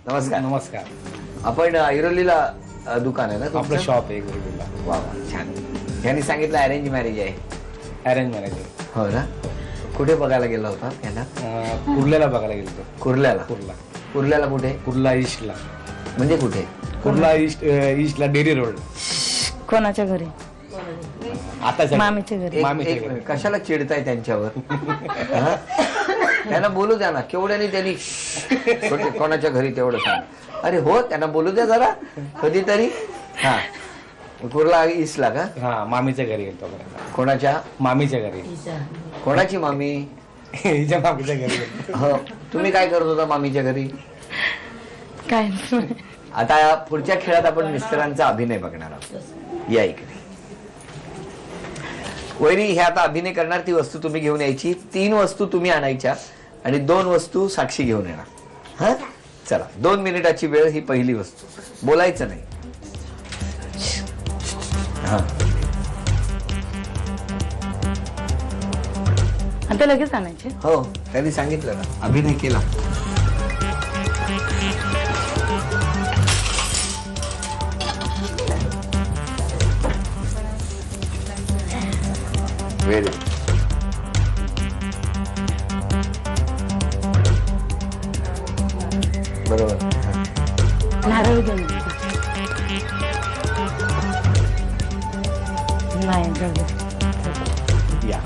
नमस्कार. नमस्कार. आपण ऐरोलीला दुकान आहे ना आपलं तुमचं? शॉप आहे ऐरोलीला. वा वा, छान. यांनी सांगितलं अरेंज मॅरेज आहे. Arrange marriage. हो ना. कुठे बघायला गेला होता यांना? कुर्ल्याला बघायला गेलो. कुर्ल्याला. कुर्ला. कुर्ल्याला कुठे? कुर्ला ईस्टला. म्हणजे कुठे? कुर्ला ईस्टला डेअरी रोड. कोणाच्या घरी? आता मामीच्या घरी. एक मिनिट, कशाला चिडताय त्यांच्यावर? हा? त्यांना बोलू द्या ना. केवढ्याने त्यांनी कोणाच्या घरी तेवढं सांग. अरे हो, त्यांना बोलू द्या जरा कधीतरी. हा, कुर्ला ईस्टला का? हा, मामीच्या घरी गेलो. कोणाच्या? मामीच्या घरी. कोणाची मामी? हिच्या मामीच्या घरी गेलो. हो. तुम्ही काय करत होता मामीच्या घरी? काय आता पुढच्या खेळात आपण मिस्टरांचा अभिनय बघणार आहोत. या इकडे. वैरी, हे आता अभिनय करणार. ती वस्तू तुम्ही घेऊन यायची. 3 वस्तू तुम्ही आणायच्या आणि 2 वस्तू साक्षी घेऊन येणार. हा, चला. 2 मिनिटाची वेळ. ही पहिली वस्तू. बोलायचं नाही. हा, आता लगेच आणायचे. हो, त्यांनी सांगितलं ना, अभिनय केला. वेळ. बरोबर. नारळ घेऊन नाही जाऊ दे. या.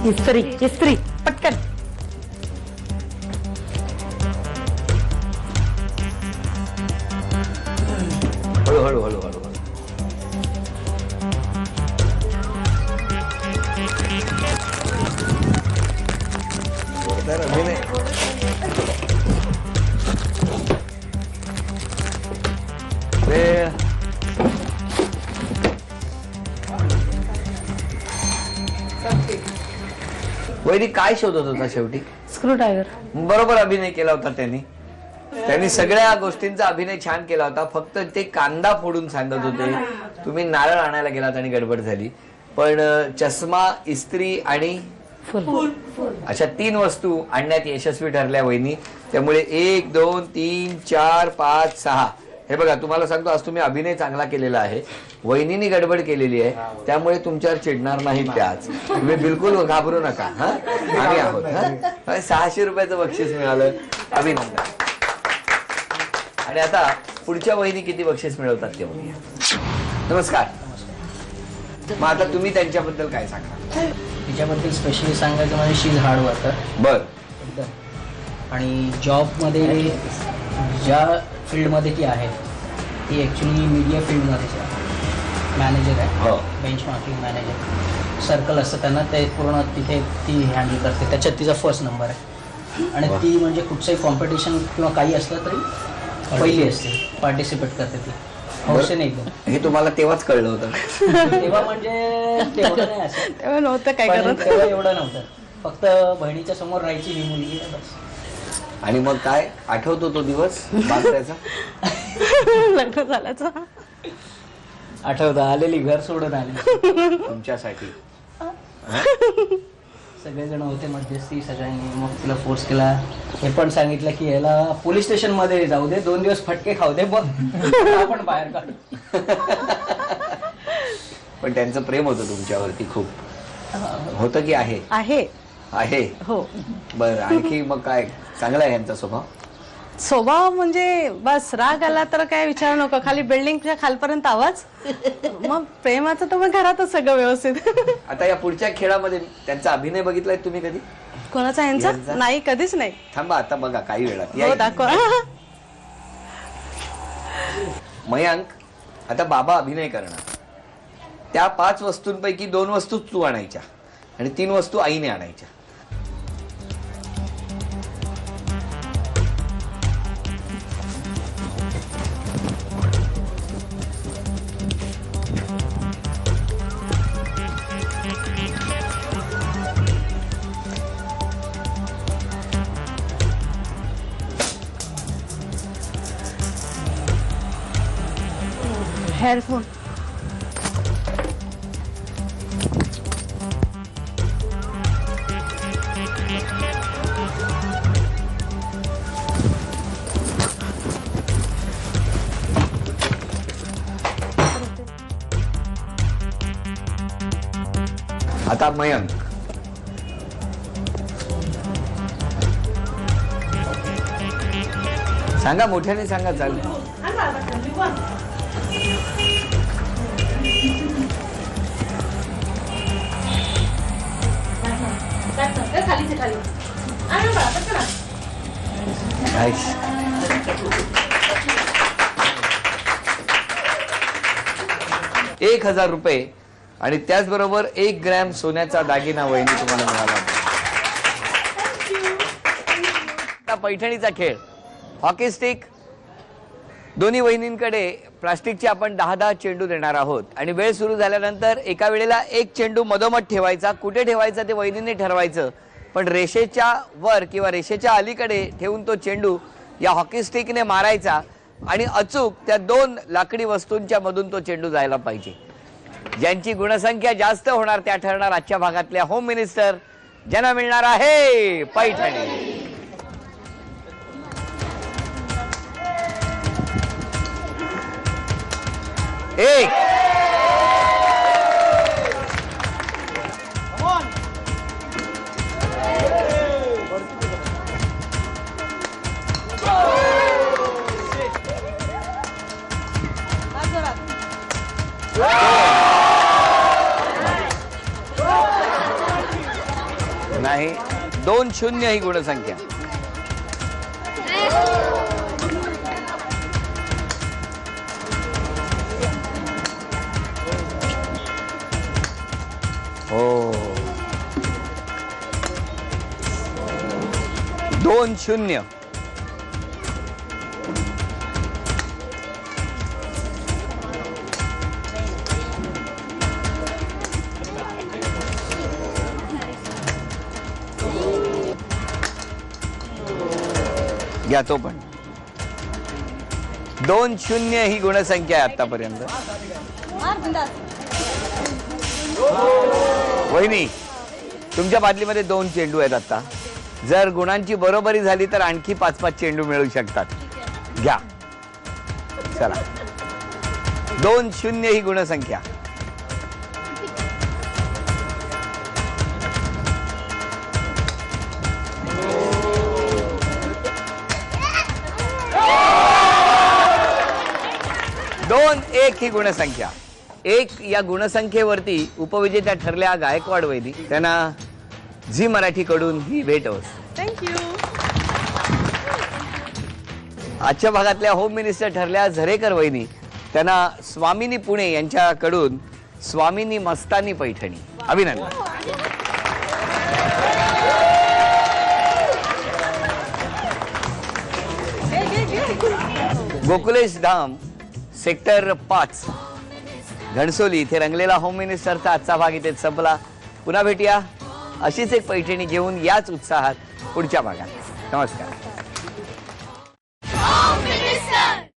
इस्त्री इस्त्री पटकन. हळूहळू हळूहळू. अभिनय. वेळ. वैरी, काय शोधत होता शेवटी? Screw driver. बरोबर अभिनय केला होता त्यांनी सगळ्या गोष्टींचा अभिनय छान केला होता. फक्त ते कांदा फोडून सांगत होते. तुम्ही नारळ आणायला गेलात आणि गडबड झाली. पण चष्मा, इस्त्री आणि फुल. अशा 3 वस्तू आणण्यात यशस्वी ठरल्या वहिनी. त्यामुळे 1 2 3 4 5 6. हे बघा, तुम्हाला सांगतो, आज तुम्ही अभिनय चांगला केलेला आहे. वहिनीने गडबड केलेली आहे, त्यामुळे तुमच्यावर चिडणार नाहीत त्या. आज तुम्ही बिलकुल घाबरू नका. हा, आम्ही आहोत. हा, 600 रुपयाचं बक्षीस मिळालं. अभिनंदन. आणि आता पुढच्या वहिनी किती बक्षीस मिळवतात ते बघूया. नमस्कार. मग आता तुम्ही त्यांच्याबद्दल काय सांगा? तिच्याबद्दल स्पेशली सांगायचं म्हणजे शी इज हार्ड वर्कर. बर. एकदम. आणि जॉबमध्ये ज्या फील्डमध्ये ती आहे ती ॲक्च्युली मीडिया फील्डमध्येच आहे. मॅनेजर आहे. हो. Benchmarking manager. सर्कल असतं त्यांना, ते पूर्ण तिथे ती हँडल करते. त्याच्यात तिचा फर्स्ट नंबर आहे. आणि ती म्हणजे कुठचंही कॉम्पिटिशन किंवा काही असलं तरी पहिली असते, पार्टिसिपेट करते ती. हौसेने एकदम. हे तुम्हाला तेव्हाच कळलं होतं? तेव्हा म्हणजे तेवढं नाही असं. तेव्हा नव्हतं काय पण करत. तेव्हा एवढं नव्हतं. फक्त बहिणीच्या समोर राहायची ही मुलगी आहे बस. आणि मग काय आठवतो तो दिवस बासऱ्याचा? लग्न झाल्याचं आठवतं. आलेली, घर सोडून आली तुमच्यासाठी. सगळेजण होते मध्यस्थी सगळ्यांनी. मग तिला फोर्स केला. हे पण सांगितलं की याला पोलीस स्टेशन मध्ये जाऊ दे, 2 दिवस फटके खाऊ दे, बघ आपण बाहेर काढू. पण त्यांचं प्रेम होतं तुमच्यावरती खूप. होतं की आहे? आहे. आहे. हो. बरं, आणखी मग काय चांगला आहे यांचा स्वभाव? स्वभाव म्हणजे बस राग आला तर काय विचार नको, खाली बिल्डिंगच्या खालपर्यंत आवाज. मग प्रेमाचं तर मग घरातच सगळं व्यवस्थित. आता या पुढच्या खेळामध्ये त्यांचा अभिनय बघितलाय तुम्ही कधी? कोणाचा? यांचा नाही, कधीच नाही. थांबा, आता बघा काही वेळात. हो, दाखवा. मयांक, आता बाबा अभिनय करणार. त्या 5 वस्तूंपैकी 2 वस्तू तू आणायच्या आणि 3 वस्तू आईने आणायच्या. हेअरफोन. आता मयंक. सांगा, मोठ्याने सांगा. चालेल. Nice. 1,000 रुपये आणि त्याचबरोबर 1 ग्रॅम सोन्याचा दागिना वहिनी तुम्हाला मिळाला. पैठणीचा खेळ, हॉकी स्टिक. दोन्ही वहिनींकडे प्लास्टिकचे आपण 10-10 चेंडू देणार आहोत आणि वेळ सुरू झाल्यानंतर एका वेळेला एक चेंडू मधोमध ठेवायचा. कुठे ठेवायचा ते वहिनींनी ठरवायचं, पण रेषेच्या वर किंवा रेषेच्या अलीकडे ठेवून तो चेंडू या हॉकी स्टिकने मारायचा आणि अचूक त्या 2 लाकडी वस्तूंच्या मधून तो चेंडू जायला पाहिजे. ज्यांची गुणसंख्या जास्त होणार त्या ठरणार आजच्या भागातल्या होम मिनिस्टर, ज्यांना मिळणार आहे पैठणी. एक. नाही, 2-0 ही गुणसंख्या. हो, 2-0. घ्या तो पण. 2-0 ही गुणसंख्या आहे आतापर्यंत. वहिनी, तुमच्या बादलीमध्ये 2 चेंडू आहेत आता. जर गुणांची बरोबरी झाली तर आणखी 5-5 चेंडू मिळू शकतात. घ्या. चला, 2-0 ही गुणसंख्या. दोन 1 ही गुणसंख्या. 1 या गुणसंख्येवरती उपविजेत्या ठरल्या गायकवाड वहिनी. त्यांना झी मराठी कडून ही भेट होत. थँक्यू. आजच्या भागातल्या होम मिनिस्टर ठरल्या झरेकर वहिनी. त्यांना स्वामिनी पुणे यांच्याकडून स्वामिनी मस्तानी पैठणी. अभिनंदन. गोकुलेश धाम, सेक्टर 5, घणसोली इथे रंगलेला होम मिनिस्टरचा आजचा भाग इथे संपला. पुन्हा भेटूया अशीच एक पैठणी घेऊन याच उत्साहात पुढच्या भागात. नमस्कार.